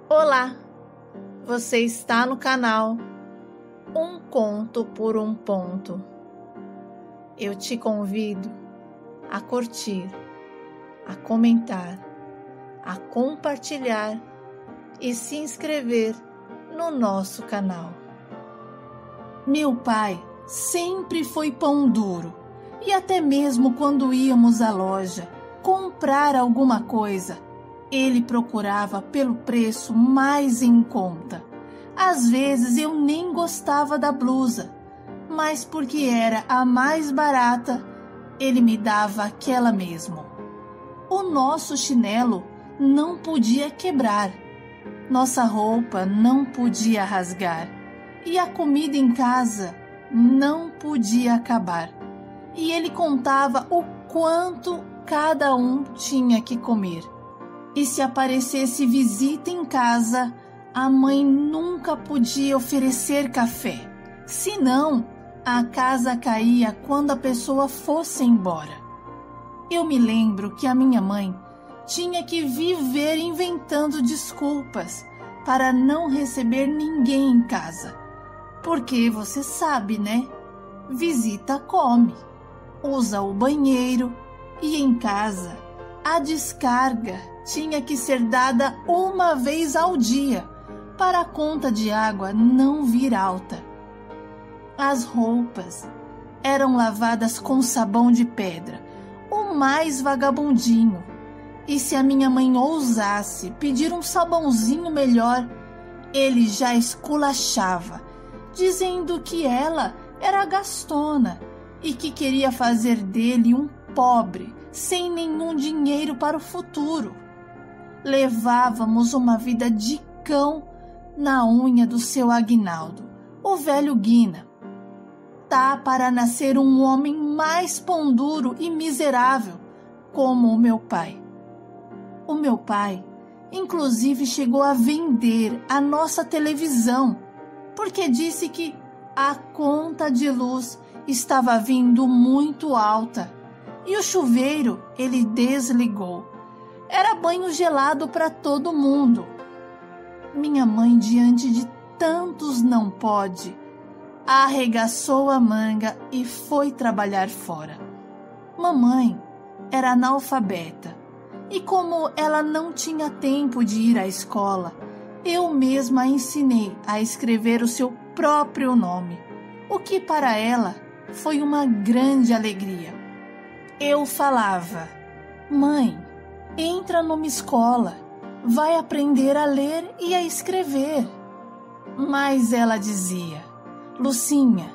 Olá, você está no canal Um Conto por um Ponto. Eu te convido a curtir, a comentar, a compartilhar e se inscrever no nosso canal. Meu pai sempre foi pão duro e até mesmo quando íamos à loja comprar alguma coisa, ele procurava pelo preço mais em conta. Às vezes eu nem gostava da blusa, mas porque era a mais barata, ele me dava aquela mesmo. O nosso chinelo não podia quebrar, nossa roupa não podia rasgar e a comida em casa não podia acabar. E ele contava o quanto cada um tinha que comer. E se aparecesse visita em casa, a mãe nunca podia oferecer café. Senão, a casa caía quando a pessoa fosse embora. Eu me lembro que a minha mãe tinha que viver inventando desculpas para não receber ninguém em casa. Porque você sabe, né? Visita come, usa o banheiro e em casa a descarga tinha que ser dada uma vez ao dia para a conta de água não vir alta. As roupas eram lavadas com sabão de pedra, o mais vagabundinho. E se a minha mãe ousasse pedir um sabãozinho melhor, ele já esculachava, dizendo que ela era gastona e que queria fazer dele um pobre, sem nenhum dinheiro para o futuro. Levávamos uma vida de cão na unha do seu Aguinaldo, o velho Guina. Tá para nascer um homem mais pão duro e miserável como o meu pai. O meu pai, inclusive, chegou a vender a nossa televisão, porque disse que a conta de luz estava vindo muito alta e o chuveiro ele desligou. Era banho gelado para todo mundo. Minha mãe, diante de tantos não pode, arregaçou a manga e foi trabalhar fora. Mamãe era analfabeta e como ela não tinha tempo de ir à escola, eu mesma a ensinei a escrever o seu próprio nome, o que para ela foi uma grande alegria. Eu falava: mãe, entra numa escola, vai aprender a ler e a escrever. Mas ela dizia: Lucinha,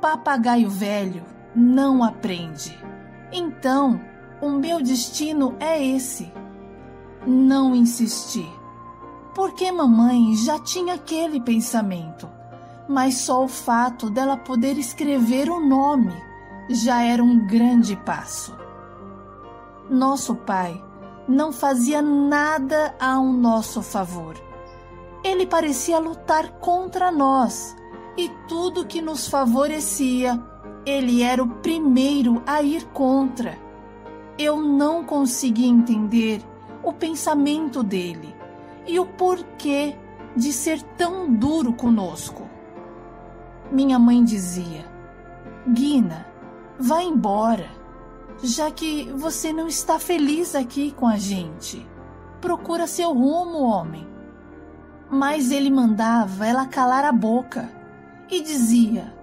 papagaio velho não aprende. Então, o meu destino é esse. Não insisti, porque mamãe já tinha aquele pensamento, mas só o fato dela poder escrever o nome já era um grande passo. Nosso pai não fazia nada ao nosso favor. Ele parecia lutar contra nós e tudo que nos favorecia, ele era o primeiro a ir contra. Eu não conseguia entender o pensamento dele e o porquê de ser tão duro conosco. Minha mãe dizia: Guina, vá embora, já que você não está feliz aqui com a gente. Procura seu rumo, homem. Mas ele mandava ela calar a boca e dizia: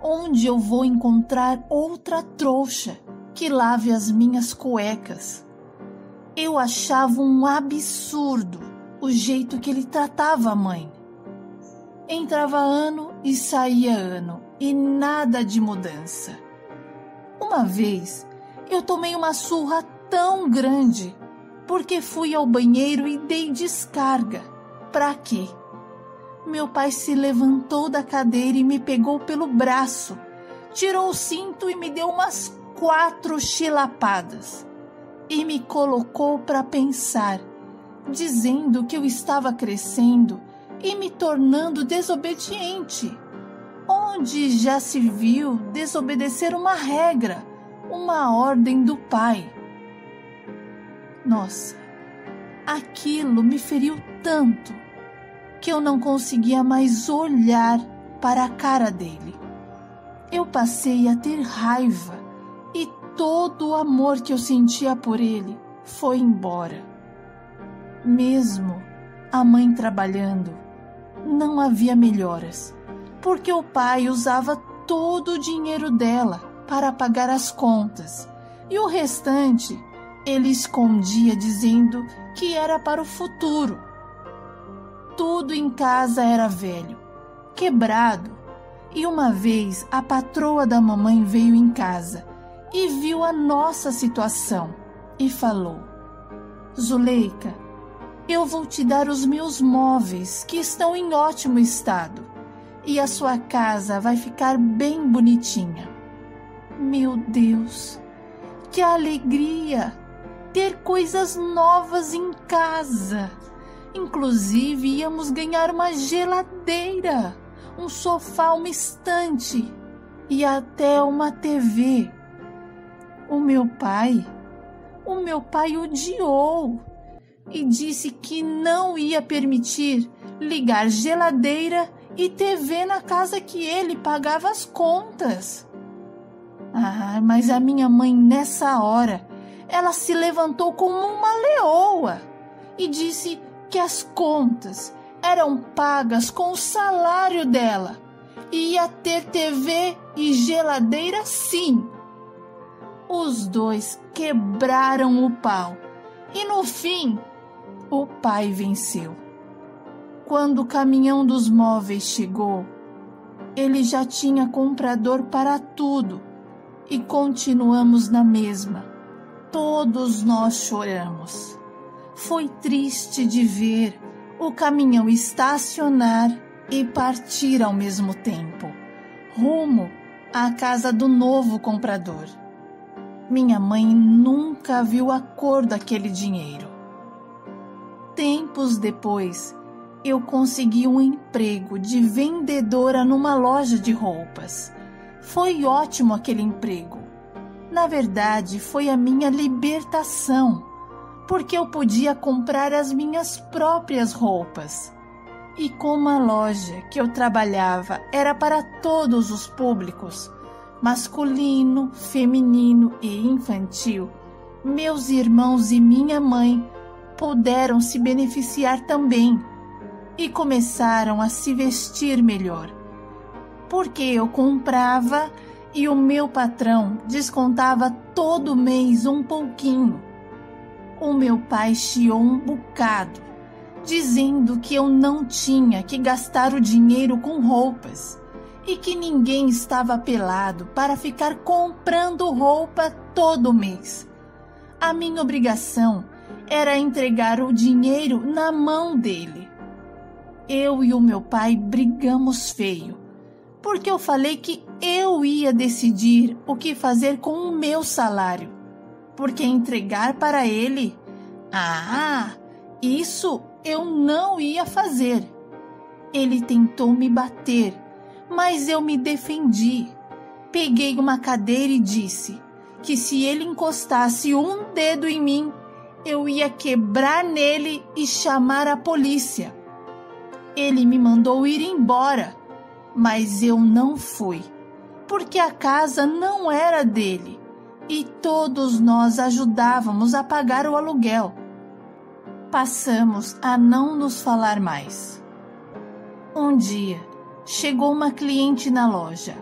onde eu vou encontrar outra trouxa que lave as minhas cuecas? Eu achava um absurdo o jeito que ele tratava a mãe. Entrava ano e saía ano e nada de mudança. Uma vez eu tomei uma surra tão grande porque fui ao banheiro e dei descarga. Pra quê? Meu pai se levantou da cadeira e me pegou pelo braço, tirou o cinto e me deu umas 4 chilapadas e me colocou para pensar, dizendo que eu estava crescendo e me tornando desobediente. Onde já se viu desobedecer uma regra, uma ordem do pai? Nossa, aquilo me feriu tanto que eu não conseguia mais olhar para a cara dele. Eu passei a ter raiva e todo o amor que eu sentia por ele foi embora. Mesmo a mãe trabalhando, não havia melhoras, porque o pai usava todo o dinheiro dela para pagar as contas e o restante ele escondia dizendo que era para o futuro. Tudo em casa era velho, quebrado, e uma vez a patroa da mamãe veio em casa e viu a nossa situação e falou: Zuleika, eu vou te dar os meus móveis que estão em ótimo estado e a sua casa vai ficar bem bonitinha. Meu Deus, que alegria ter coisas novas em casa! Inclusive íamos ganhar uma geladeira, um sofá, uma estante e até uma TV. O meu pai odiou e disse que não ia permitir ligar geladeira e TV na casa que ele pagava as contas. Mas a minha mãe nessa hora, ela se levantou como uma leoa e disse que as contas eram pagas com o salário dela e ia ter TV e geladeira sim. Os dois quebraram o pau e no fim o pai venceu. Quando o caminhão dos móveis chegou, ele já tinha comprador para tudo e continuamos na mesma. Todos nós choramos. Foi triste de ver o caminhão estacionar e partir ao mesmo tempo, rumo à casa do novo comprador. Minha mãe nunca viu a cor daquele dinheiro. Tempos depois, eu consegui um emprego de vendedora numa loja de roupas. Foi ótimo aquele emprego. Na verdade, foi a minha libertação, porque eu podia comprar as minhas próprias roupas. E como a loja que eu trabalhava era para todos os públicos, masculino, feminino e infantil, meus irmãos e minha mãe puderam se beneficiar também e começaram a se vestir melhor, porque eu comprava e o meu patrão descontava todo mês um pouquinho. O meu pai chiou um bocado, dizendo que eu não tinha que gastar o dinheiro com roupas e que ninguém estava pelado para ficar comprando roupa todo mês. A minha obrigação era entregar o dinheiro na mão dele. Eu e o meu pai brigamos feio, porque eu falei que eu ia decidir o que fazer com o meu salário, porque entregar para ele, isso eu não ia fazer. Ele tentou me bater, mas eu me defendi. Peguei uma cadeira e disse que se ele encostasse um dedo em mim, eu ia quebrar nele e chamar a polícia. Ele me mandou ir embora, mas eu não fui, porque a casa não era dele e todos nós ajudávamos a pagar o aluguel. Passamos a não nos falar mais. Um dia, chegou uma cliente na loja.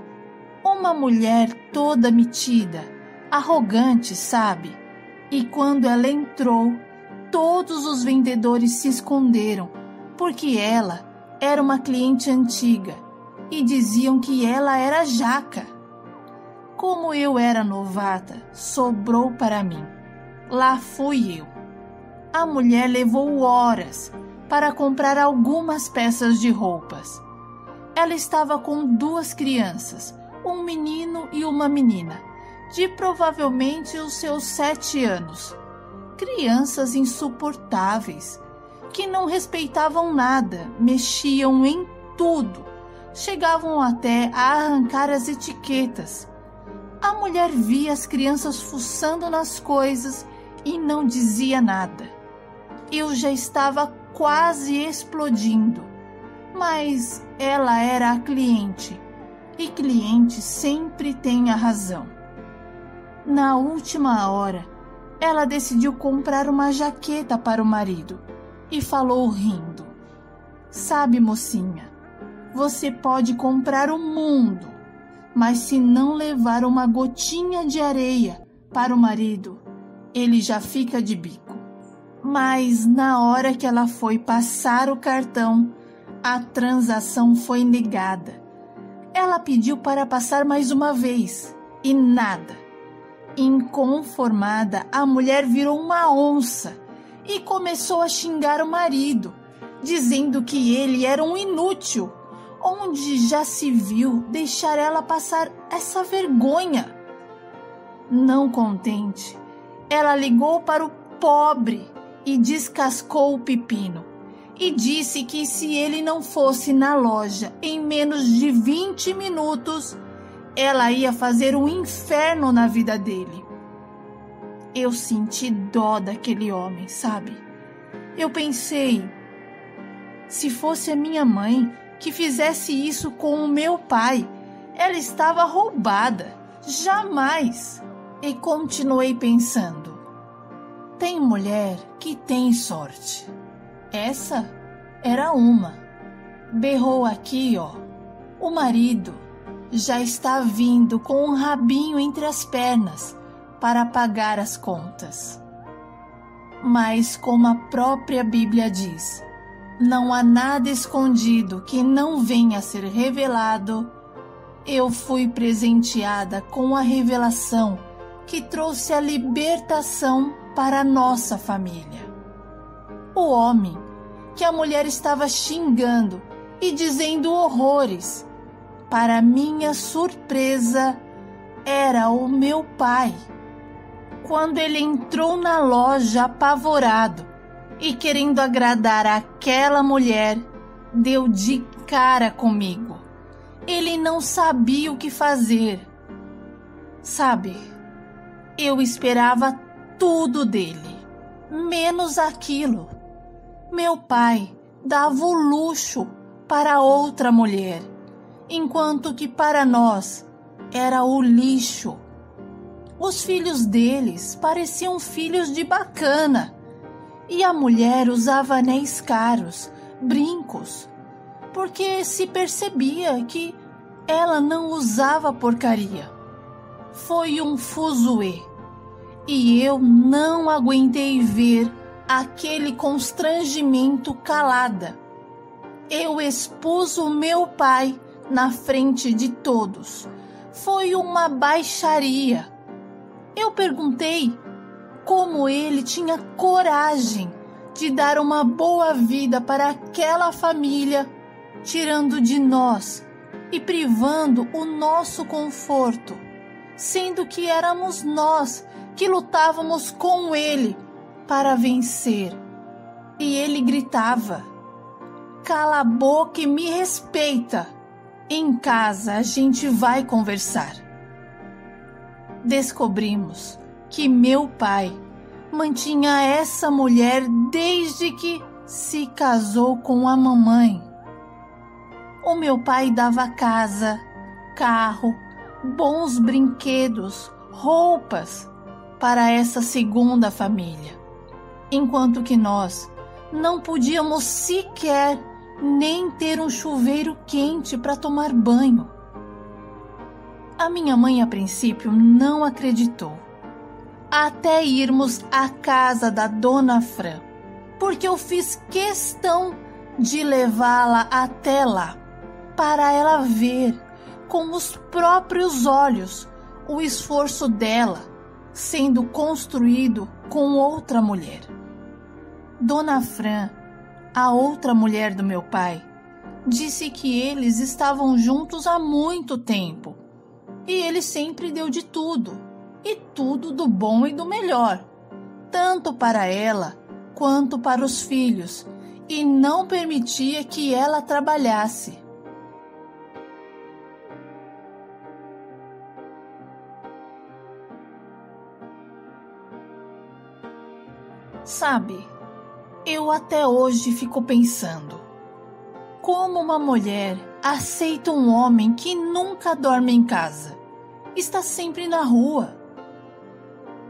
Uma mulher toda metida, arrogante, sabe? E quando ela entrou, todos os vendedores se esconderam, porque ela era uma cliente antiga e diziam que ela era jaca. Como eu era novata, sobrou para mim. Lá fui eu. A mulher levou horas para comprar algumas peças de roupas. Ela estava com 2 crianças, um menino e uma menina, de provavelmente os seus 7 anos. Crianças insuportáveis, que não respeitavam nada, mexiam em tudo, chegavam até a arrancar as etiquetas. A mulher via as crianças fuçando nas coisas e não dizia nada. Eu já estava quase explodindo, Mas ela era a cliente, e cliente sempre tem a razão. Na última hora, ela decidiu comprar uma jaqueta para o marido e falou rindo: "Sabe, mocinha, você pode comprar o mundo, mas se não levar uma gotinha de areia para o marido, ele já fica de bico." Mas na hora que ela foi passar o cartão, a transação foi negada. Ela pediu para passar mais uma vez e nada. Inconformada, a mulher virou uma onça e começou a xingar o marido, dizendo que ele era um inútil, onde já se viu deixar ela passar essa vergonha. Não contente, ela ligou para o pobre e descascou o pepino e disse que se ele não fosse na loja em menos de 20 minutos, ela ia fazer um inferno na vida dele. Eu senti dó daquele homem, sabe? Eu pensei, se fosse a minha mãe que fizesse isso com o meu pai, ela estava roubada. Jamais! E continuei pensando, tem mulher que tem sorte. Essa era uma. Berrou aqui, ó. O marido já está vindo com um rabinho entre as pernas para pagar as contas. Mas como a própria Bíblia diz, não há nada escondido que não venha a ser revelado, eu fui presenteada com a revelação que trouxe a libertação para a nossa família. O homem que a mulher estava xingando e dizendo horrores, para minha surpresa, era o meu pai. Quando ele entrou na loja apavorado e querendo agradar aquela mulher, deu de cara comigo. Ele não sabia o que fazer. Sabe, eu esperava tudo dele, menos aquilo. Meu pai dava o luxo para outra mulher, enquanto que para nós era o lixo. Os filhos deles pareciam filhos de bacana, e a mulher usava anéis caros, brincos, porque se percebia que ela não usava porcaria. Foi um fuzuê, e eu não aguentei ver aquele constrangimento calada. Eu expus o meu pai na frente de todos. Foi uma baixaria. Eu perguntei como ele tinha coragem de dar uma boa vida para aquela família, tirando de nós e privando o nosso conforto, sendo que éramos nós que lutávamos com ele para vencer. E ele gritava: "Cala a boca e me respeita. Em casa a gente vai conversar." Descobrimos que meu pai mantinha essa mulher desde que se casou com a mamãe. O meu pai dava casa, carro, bons brinquedos, roupas para essa segunda família, enquanto que nós não podíamos sequer nem ter um chuveiro quente para tomar banho. A minha mãe, a princípio, não acreditou, até irmos à casa da Dona Fran, porque eu fiz questão de levá-la até lá, para ela ver com os próprios olhos o esforço dela sendo construído com outra mulher. Dona Fran, a outra mulher do meu pai, disse que eles estavam juntos há muito tempo e ele sempre deu de tudo, e tudo do bom e do melhor, tanto para ela quanto para os filhos, e não permitia que ela trabalhasse. Sabe, eu até hoje fico pensando, Como uma mulher aceita um homem que nunca dorme em casa? Está sempre na rua.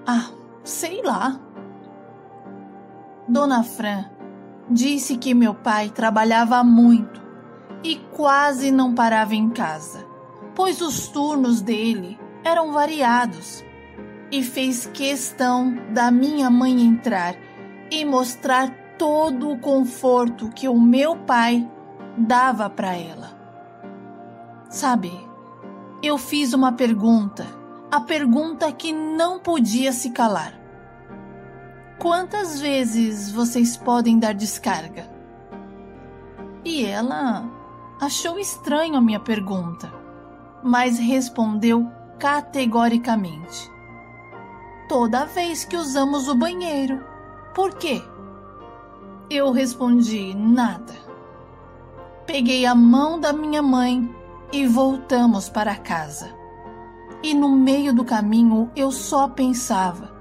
Ah, sei lá. Dona Fran disse que meu pai trabalhava muito e quase não parava em casa, pois os turnos dele eram variados, e fez questão da minha mãe entrar e mostrar todo o conforto que o meu pai dava para ela. Sabe, eu fiz uma pergunta, a pergunta que não podia se calar. Quantas vezes vocês podem dar descarga? E ela achou estranho a minha pergunta, mas respondeu categoricamente: toda vez que usamos o banheiro. Por quê? Eu respondi: nada. Peguei a mão da minha mãe e voltamos para casa. E no meio do caminho eu só pensava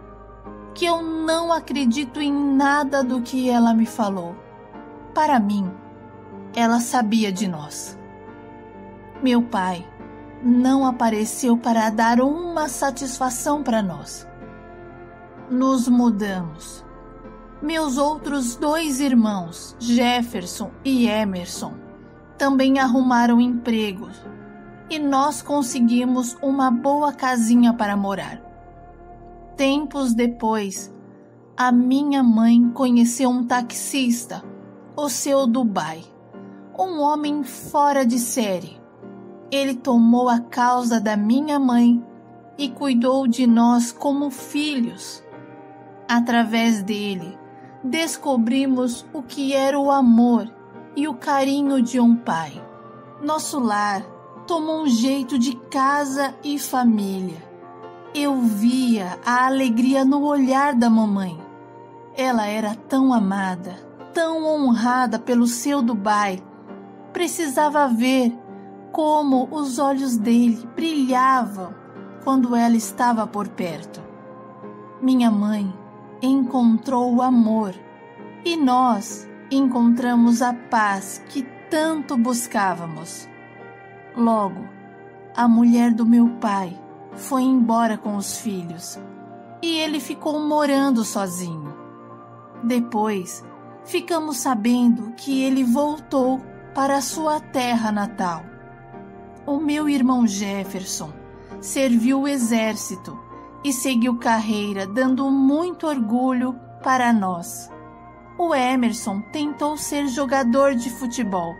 que eu não acredito em nada do que ela me falou. Para mim, ela sabia de nós. Meu pai não apareceu para dar uma satisfação para nós. Nos mudamos. Meus outros 2 irmãos, Jefferson e Emerson, também arrumaram empregos e nós conseguimos uma boa casinha para morar. Tempos depois, a minha mãe conheceu um taxista, o seu Dubai, um homem fora de série. Ele tomou a causa da minha mãe e cuidou de nós como filhos. Através dele, descobrimos o que era o amor e o carinho de um pai. Nosso lar tomou um jeito de casa e família. Eu via a alegria no olhar da mamãe. Ela era tão amada, tão honrada pelo seu Dubai. Precisava ver como os olhos dele brilhavam quando ela estava por perto. Minha mãe encontrou o amor e nós encontramos a paz que tanto buscávamos. Logo, a mulher do meu pai foi embora com os filhos e ele ficou morando sozinho. Depois, ficamos sabendo que ele voltou para a sua terra natal. O meu irmão Jefferson serviu o exército e seguiu carreira, dando muito orgulho para nós. O Emerson tentou ser jogador de futebol,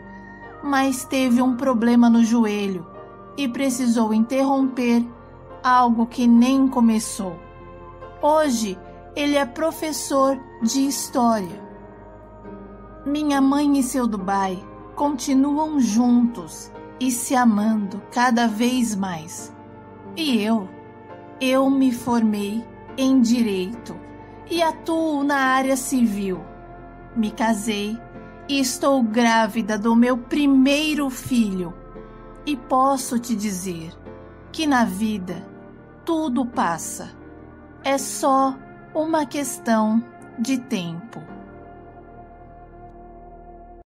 mas teve um problema no joelho e precisou interromper algo que nem começou. Hoje, ele é professor de história. Minha mãe e seu Dubai continuam juntos e se amando cada vez mais. E eu me formei em Direito e atuo na área civil. Me casei e estou grávida do meu primeiro filho. E posso te dizer que na vida tudo passa. É só uma questão de tempo.